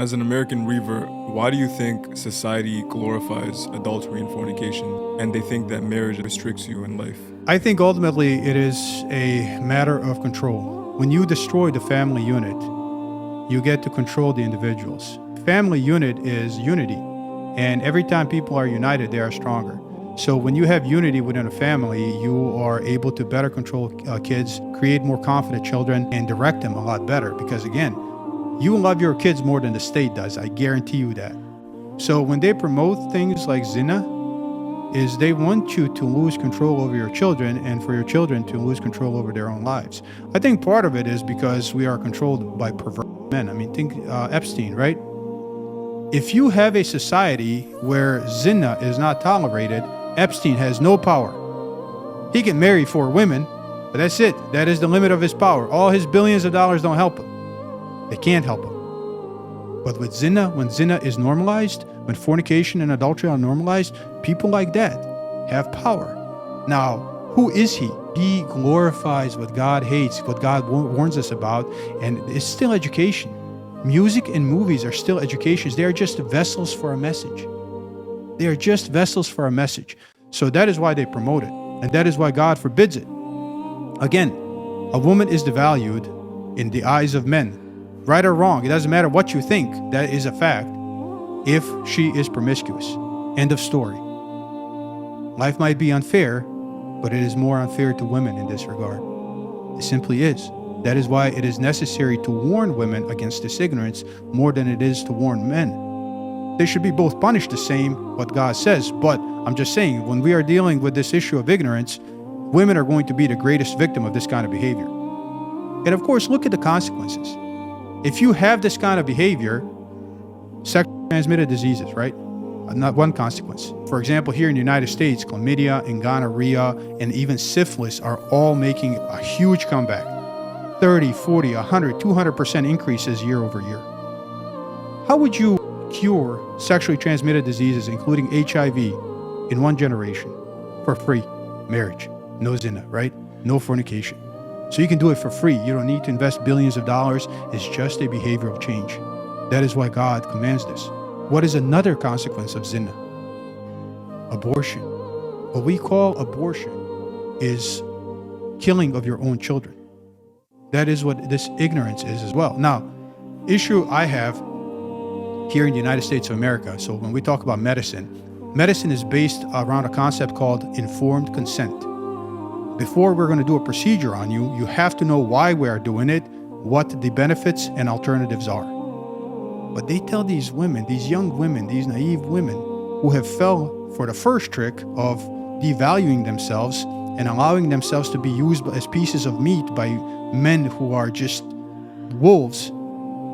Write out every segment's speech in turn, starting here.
As an American revert, why do you think society glorifies adultery and fornication, and they think that marriage restricts you in life? I think ultimately it is a matter of control. When you destroy the family unit, you get to control the individuals. Family unit is unity, and every time people are united, they are stronger. So when you have unity within a family, you are able to better control kids, create more confident children, and direct them a lot better. Because again, you love your kids more than the state does. I guarantee you that. So when they promote things like ZINA, is they want you to lose control over your children and for your children to lose control over their own lives. I think part of it is because we are controlled by perverse men. I mean, think Epstein, right? If you have a society where ZINA is not tolerated, Epstein has no power. He can marry 4 women, but that's it. That is the limit of his power. All his billions of dollars don't help him. They can't help him. But with ZINA, when ZINA is normalized, when fornication and adultery are normalized, people like that have power. Now, who is he? He glorifies what God hates, what God warns us about, and it's still education. Music and movies are still educations. They are just vessels for a message. They are just vessels for a message. So that is why they promote it, and that is why God forbids it. Again, a woman is devalued in the eyes of men. Right or wrong, it doesn't matter what you think, that is a fact, if she is promiscuous. End of story. Life might be unfair, but it is more unfair to women in this regard. It simply is. That is why it is necessary to warn women against this ignorance more than it is to warn men. They should be both punished the same, what God says, but I'm just saying, when we are dealing with this issue of ignorance, women are going to be the greatest victim of this kind of behavior. And of course, look at the consequences. If you have this kind of behavior, sexually transmitted diseases, right? Not one consequence. For example, here in the United States, chlamydia and gonorrhea and even syphilis are all making a huge comeback. 30, 40, 100, 200% increases year over year. How would you cure sexually transmitted diseases, including HIV, in 1 generation for free? Marriage, no ZINA, right? No fornication. So you can do it for free. You don't need to invest billions of dollars. It's just a behavioral change. That is why God commands this. What is another consequence of ZINA? Abortion. What we call abortion is killing of your own children. That is what this ignorance is as well. Now, issue I have here in the United States of America, so when we talk about medicine, medicine is based around a concept called informed consent. Before we're going to do a procedure on you, you have to know why we are doing it, what the benefits and alternatives are. But they tell these women, these young women, these naive women who have fell for the first trick of devaluing themselves and allowing themselves to be used as pieces of meat by men who are just wolves.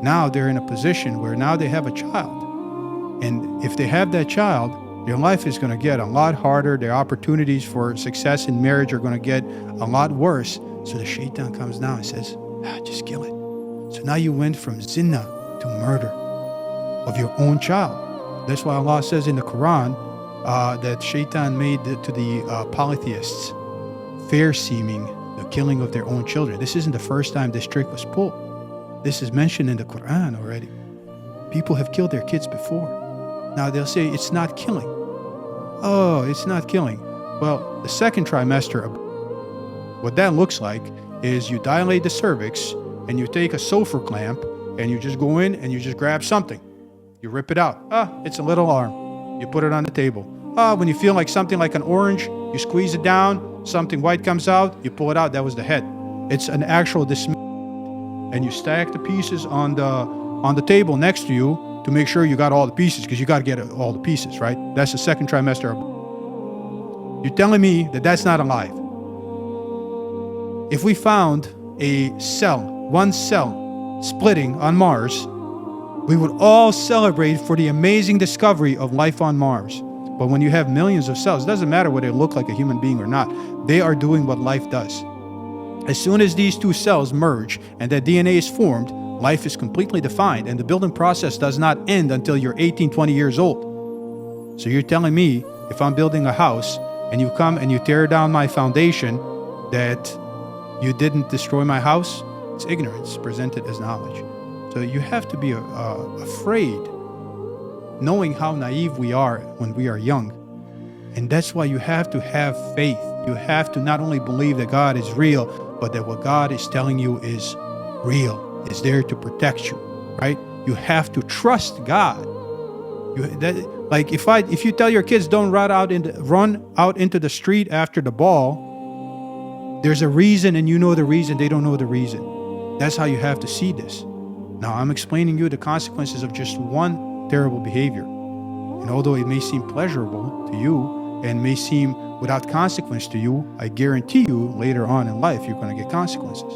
Now they're in a position where now they have a child. And if they have that child, their life is going to get a lot harder. Their opportunities for success in marriage are going to get a lot worse. So the shaitan comes down and says, just kill it. So now you went from zina to murder of your own child. That's why Allah says in the Quran that shaitan made to the polytheists fair seeming the killing of their own children. This isn't the first time this trick was pulled. This is mentioned in the Quran already. People have killed their kids before. Now they'll say it's not killing. Oh, it's not killing. Well, the second trimester, what that looks like is you dilate the cervix and you take a sulfur clamp and you just go in and you just grab something. You rip it out. It's a little arm. You put it on the table. When you feel like something like an orange, you squeeze it down, something white comes out, you pull it out, that was the head. It's an actual and you stack the pieces on the table next to you to make sure you got all the pieces, because you got to get all the pieces, right? That's the second trimester. You're telling me that that's not alive. If we found a cell, one cell, splitting on Mars, we would all celebrate for the amazing discovery of life on Mars. But when you have millions of cells, it doesn't matter whether they look like a human being or not. They are doing what life does. As soon as these 2 cells merge and that DNA is formed, life is completely defined, and the building process does not end until you're 18, 20 years old. So you're telling me if I'm building a house and you come and you tear down my foundation, that you didn't destroy my house? It's ignorance presented as knowledge. So you have to be afraid, knowing how naive we are when we are young. And that's why you have to have faith. You have to not only believe that God is real, but that what God is telling you is real, is there to protect you, right? You have to trust God. Like if you tell your kids don't run out into the street after the ball, there's a reason, and you know the reason. They don't know the reason. That's how you have to see this. Now I'm explaining you the consequences of just one terrible behavior. And although it may seem pleasurable to you and may seem without consequence to you, I guarantee you later on in life you're going to get consequences.